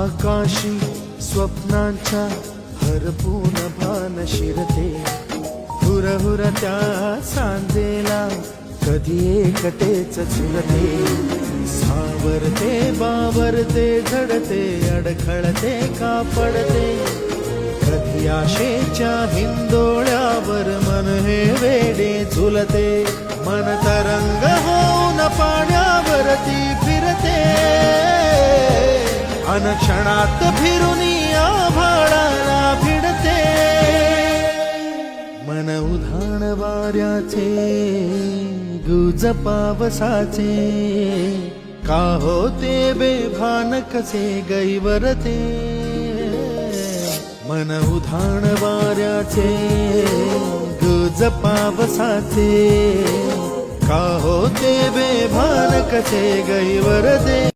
आकाशी स्वप्नांच्या हरपून भान शिरते, हुरहुरत्या सांजेला कधी एकटेच झुलते, सावरते बावरते झडते अडखळते का पडते, कधी आशेच्या हिंदोळ्यावर मन हे वेडे झुलते, मन तरंग होऊन पाण्यावरती फिरते, अनक्षणात फिरुनी आभाळाला भिडते, मन उधाण वाऱ्याचे गुज पावसाचे, का होते बेभान कसे गैवरते, मन उधाण वाऱ्याचे गुज पावसाचे, का होते बेभान कसे गैवरते.